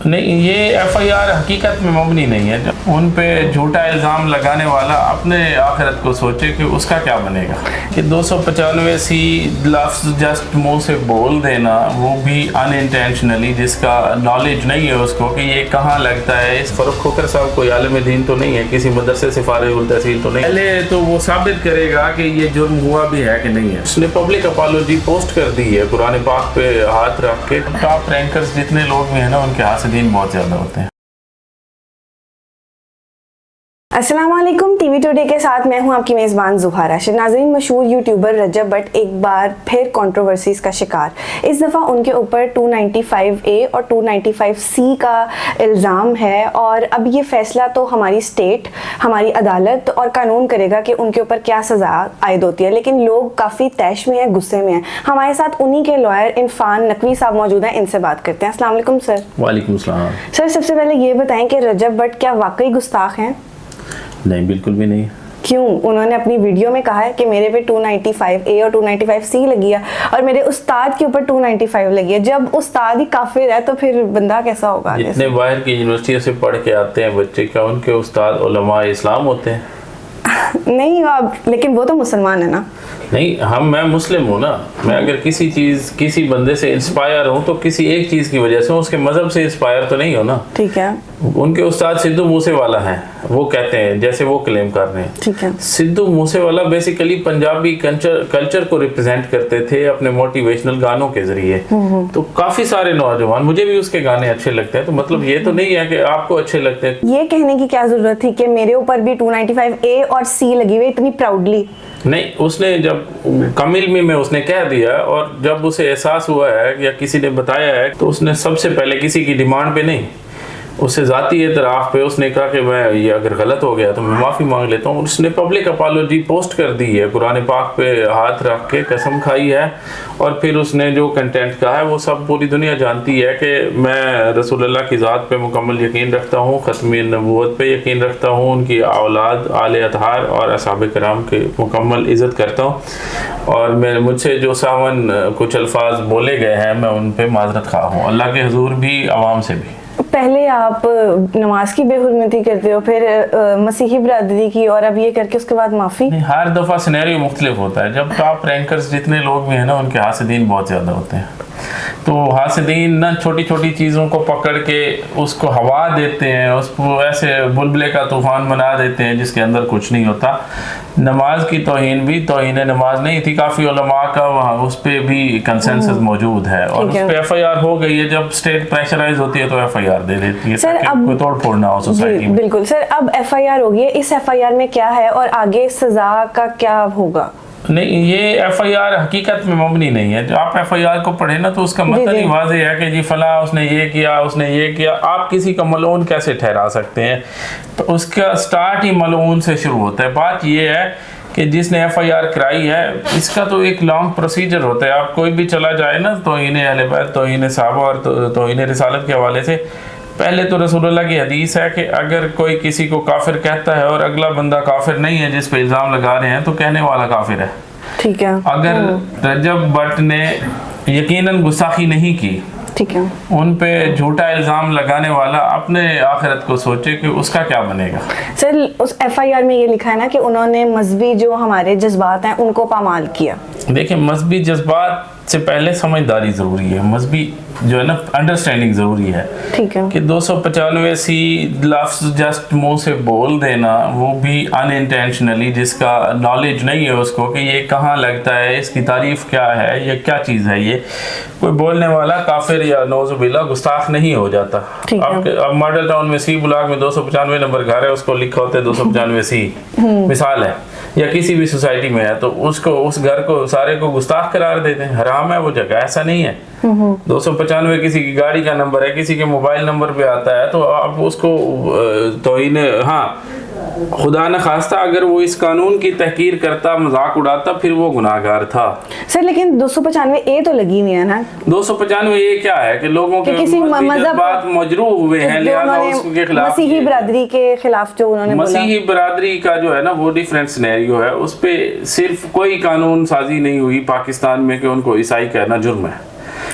नहीं, ये एफआईआर हकीकत में मबनी नहीं है। उन पे झूठा इल्ज़ाम लगाने वाला अपने आखिरत को सोचे कि उसका क्या बनेगा। कि 295C लफ्ज़ जस्ट मुंह से बोल देना, वो भी अनइंटेंशनली, जिसका नॉलेज नहीं है उसको कि ये कहाँ लगता है। इस फरूख खोखर साहब कोई आलिम दीन तो नहीं है, किसी मदरसे से फारिग तहसील तो नहीं। पहले तो वो साबित करेगा कि ये जुर्म हुआ भी है कि नहीं है। उसने पब्लिक अपॉलॉजी पोस्ट कर दी है कुरान पाक पे हाथ रख के। टॉप रैंकर्स जितने लोग भी हैं ना, उनके हासिदीन बहुत ज़्यादा होते हैं। अस्सलाम वालेकुम, टीवी टुडे के साथ मैं हूं आपकी मेज़बान ज़ुहारा। नाज़रीन, मशहूर यूट्यूबर रजब भट्ट एक बार फिर कंट्रोवर्सीज का शिकार। इस दफ़ा उनके ऊपर 295A और 295C का इल्ज़ाम है और अब ये फ़ैसला तो हमारी स्टेट, हमारी अदालत और कानून करेगा कि उनके ऊपर क्या सज़ा आयद होती है। लेकिन लोग काफ़ी तैश में हैं, गुस्से में हैं। हमारे साथ उन्हीं के लॉयर इरफान नकवी साहब मौजूद हैं, इनसे बात करते हैं। अस्सलाम वालेकुम सर। वालेकुम सलाम। सर, सबसे पहले ये बताएं कि रजब भट्ट क्या वाकई गुस्ताख हैं? नहीं, बिल्कुल भी नहीं। क्यों? उन्होंने अपनी वीडियो में कहा है कि मेरे पे 295A और 295C लगी है और मेरे उस्ताद के ऊपर 295 लगी है। जब उस्ताद ही काफिर है तो फिर बंदा कैसा होगा? जितने बाहर की यूनिवर्सिटियों से पढ़ के आते हैं बच्चे, क्या उनके उस्ताद उलमा इस्लाम होते हैं? नहीं, अब लेकिन वो तो मुसलमान है ना। नहीं, मैं मुस्लिम हूँ ना। मैं अगर किसी बंदे से इंस्पायर हूँ तो किसी एक चीज़ की वजह से, उसके मज़हब से इंस्पायर तो नहीं हो ना। ठीक है। उनके उस्ताद सिद्धू मूसेवाला हैं, वो कहते हैं, जैसे वो क्लेम कर रहे हैं। ठीक है। सिद्धू मूसेवाला बेसिकली पंजाबी कल्चर को रिप्रेजेंट करते थे अपने मोटिवेशनल गानों के जरिए। तो काफ़ी सारे नौजवान, मुझे भी उसके गाने अच्छे लगते हैं। तो मतलब ये तो नहीं है कि आपको अच्छे लगते हैं। ये कहने की क्या जरूरत थी कि मेरे ऊपर भी 295A और C लगी हुई इतनी प्राउडली? नहीं, उसने जब कमिल में उसने कह दिया और जब उसे एहसास हुआ है या किसी ने बताया है, तो उसने सबसे पहले किसी की डिमांड पे नहीं, उससे ज़ाती एतराफ़ पे उसने कहा कि मैं ये अगर गलत हो गया तो मैं माफ़ी मांग लेता हूँ। उसने पब्लिक अपॉलॉजी पोस्ट कर दी है, कुरान पाक पे हाथ रख के कसम खाई है। और फिर उसने जो कंटेंट कहा है वो सब पूरी दुनिया जानती है कि मैं रसूलुल्लाह की ज़ात पे मुकम्मल यकीन रखता हूँ, ख़त्मी नबूवत पे यकीन रखता हूँ, उनकी औलाद आले अतहार और असहाबे किराम के मुकम्मल इज़्ज़त करता हूँ। और मुझसे जो सावन कुछ अल्फाज बोले गए हैं, मैं उन पर माजरत खा हूँ, अल्लाह के हुजूर भी, आवाम से भी। पहले आप नमाज की बेहुरमती करते हो, फिर मसीही बरादरी की, और अब ये करके उसके बाद माफ़ी। हर दफ़ा सिनेरियो मुख्तलिफ होता है। जब टॉप रैंकर्स जितने लोग भी हैं ना, उनके हासिदीन बहुत ज़्यादा होते हैं। तो हासिदीन ना छोटी छोटी चीज़ों को पकड़ के उसको हवा देते हैं, उसको ऐसे बुलबुले का तूफान बना देते हैं जिसके अंदर कुछ नहीं होता। नमाज की तौहीन भी तौहीन नमाज नहीं थी, काफ़ी उलमा का वहाँ उस पर भी कंसेंसस मौजूद है और उस पर FIR हो गई है। जब स्टेट प्रेशराइज होती है तो FIR दे देती है सर, अब कोई तोड़ फोड़ ना हो सोसाइटी में। बिल्कुल सर, अब FIR हो गई है, इस FIR में क्या है और आगे सज़ा का क्या होगा? नहीं, ये FIR हकीकत में मबनी नहीं है। जो आप FIR को पढ़े ना, तो उसका मतलब ही वाज़ेह है कि जी फला उसने ये किया, उसने ये किया। आप किसी का मलऊन कैसे ठहरा सकते हैं? तो उसका स्टार्ट ही मलऊन से शुरू होता है। बात ये है कि जिसने FIR कराई है, इसका तो एक लॉन्ग प्रोसीजर होता है। आप कोई भी चला जाए ना, तौहीन अहले बैत, तौहीन सहाबा और तौहीन रिसालत के हवाले से, पहले तो रसूलुल्लाह की हदीस है कि अगर कोई किसी को काफिर कहता है और अगला बंदा काफिर नहीं है जिस पे इल्ज़ाम लगा रहे हैं, तो कहने वाला काफिर है। ठीक है। अगर रजब भट्ट ने यकीनन गुस्ताखी नहीं की, ठीक है, उन पे झूठा इल्ज़ाम लगाने वाला अपने आखिरत को सोचे कि उसका क्या बनेगा। सर, उस FIR में ये लिखा है ना कि उन्होंने मजहबी जो हमारे जज्बात हैं उनको पामाल किया। देखिए, मजहबी जज्बात से पहले समझदारी ज़रूरी है, मजहबी जो है ना अंडरस्टैंडिंग ज़रूरी है। ठीक है। कि 295C लफ्ज़ जस्ट मुंह से बोल देना, वो भी अनइंटेंशनली, जिसका नॉलेज नहीं है उसको कि ये कहाँ लगता है, इसकी तारीफ़ क्या है, ये क्या चीज़ है, ये कोई बोलने वाला काफिर या नौजुबिल्लाह गुस्ताख नहीं हो जाता। अब मॉडल टाउन में C ब्लॉक में 295 नंबर घर है, उसको लिखा होता है 295C, मिसाल है, या किसी भी सोसाइटी में है, तो उसको, उस घर को, सारे को गुस्ताख करार देते हैं। हराम है वो जगह, ऐसा नहीं है। 295 किसी की गाड़ी का नंबर है, किसी के मोबाइल नंबर पे आता है, तो आप उसको तौहीन, हाँ खुदा न खास्ता अगर वो इस कानून की तहकीर करता, मजाक उड़ाता, फिर वो गुनाहगार था। सर, लेकिन 295A तो लगी नहीं है ना। 295A क्या है कि लोगों के किसी मजहब बात मजरू हुए हैं, लिहाजा उसके खिलाफ, मसीही बरादरी के खिलाफ जो उन्होंने बोला। मसीही बरादरी का जो है ना, वो डिफरेंट सिनेरियो है। उस पे सिर्फ कोई कानून साजी नहीं हुई पाकिस्तान में कि उनको ईसाई कहना जुर्म है।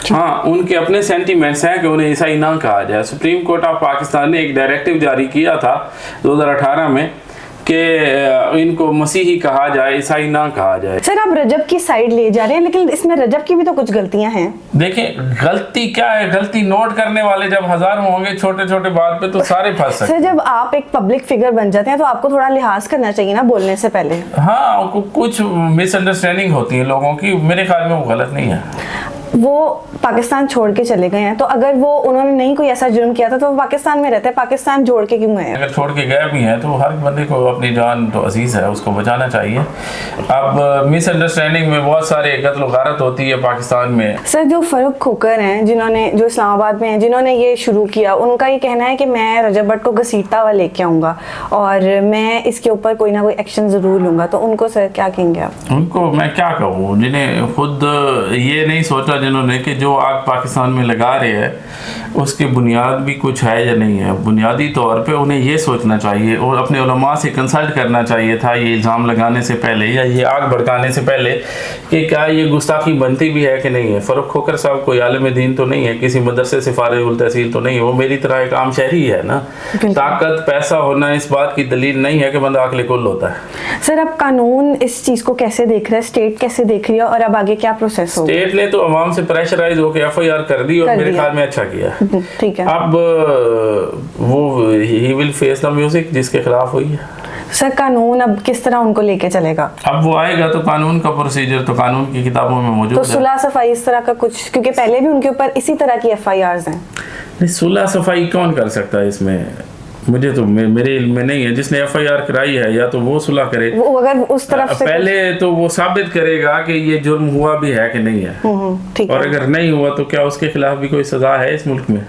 हाँ, उनके अपने सेंटीमेंट्स हैं कि उन्हें ईसाई ना कहा जाए। सुप्रीम कोर्ट ऑफ पाकिस्तान ने एक डायरेक्टिव जारी किया था 2018 में कि इनको मसीही कहा जाए, ईसाई ना कहा जाए। सर आप रजब की साइड ले जा रहे हैं, लेकिन इसमें रजब की भी तो कुछ गलतियां हैं। देखिए गलती क्या है, गलती नोट करने वाले जब हजारों होंगे छोटे छोटे बात पे तो सारे फंस सकते सर जब आप एक पब्लिक फिगर बन जाते हैं तो आपको थोड़ा लिहाज करना चाहिए ना बोलने से पहले। हाँ, कुछ मिसअंडरस्टैंडिंग होती है लोगों की, मेरे ख्याल में वो गलत नहीं है। वो पाकिस्तान छोड़ के चले गए हैं, तो अगर वो उन्होंने नहीं कोई ऐसा जुर्म किया था तो वो पाकिस्तान में रहते हैं, पाकिस्तान छोड़ के क्यों गए? अगर छोड़ के गए भी हैं तो हर बंदे को अपनी जान तो अजीज है, उसको बचाना चाहिए। अब मिसअंडरस्टैंडिंग में बहुत सारे कत्ल गारत होती है पाकिस्तान में। सर जो फरूक खोकर हैं, जो इस्लामाबाद में हैं, जिन्होंने ये शुरू किया, उनका ये कहना है कि मैं रजब भट्ट को घसीटता हुआ लेके आऊंगा और मैं इसके ऊपर कोई ना कोई एक्शन जरूर लूंगा, तो उनको सर क्या कहेंगे आप? उनको मैं क्या कहूँ, जिन्हें खुद ये नहीं सोचा जिन्होंने कि जो आग पाकिस्तान में लगा रहे हैं उसकी बुनियाद भी कुछ है या नहीं है। बुनियादी तौर पे उन्हें ये सोचना चाहिए और अपने उलमा से कंसल्ट करना चाहिए था ये इल्ज़ाम लगाने से पहले या ये आग भड़काने से पहले कि क्या ये गुस्ताखी बनती भी है कि नहीं है। फ़रूक खोकर साहब कोई आलिम दीन तो नहीं है, किसी मदरसे से फारिग तहसील तो नहीं है, वो मेरी तरह एक आम शहरी है ना। ताकत पैसा होना इस बात की दलील नहीं है कि बंदा अक्ल कुल होता है। सर अब कानून इस चीज़ को कैसे देख रहा है, स्टेट कैसे देख रही है और अब आगे क्या प्रोसेस होगा? स्टेट ने तो अवाम से प्रेशराइज होकर FIR कर दी और मेरे ख्याल में अच्छा किया। ठीक है। अब वो he will face the music जिसके खिलाफ हुई है। सर कानून अब किस तरह उनको लेके चलेगा? अब वो आएगा तो कानून का प्रोसीजर तो कानून की किताबों में मौजूद तो है। सुलह सफाई इस तरह का कुछ, क्योंकि पहले भी उनके ऊपर इसी तरह की FIRs हैं। नहीं, सुलह सफाई कौन कर सकता है इसमें? मुझे तो मेरे इल्म में नहीं है। जिसने FIR कराई है या तो वो सुलह करे, वो अगर उस तरफ से पहले तो वो साबित करेगा कि ये जुर्म हुआ भी है कि नहीं है। ठीक है। और अगर नहीं हुआ तो क्या उसके खिलाफ भी कोई सजा है इस मुल्क में?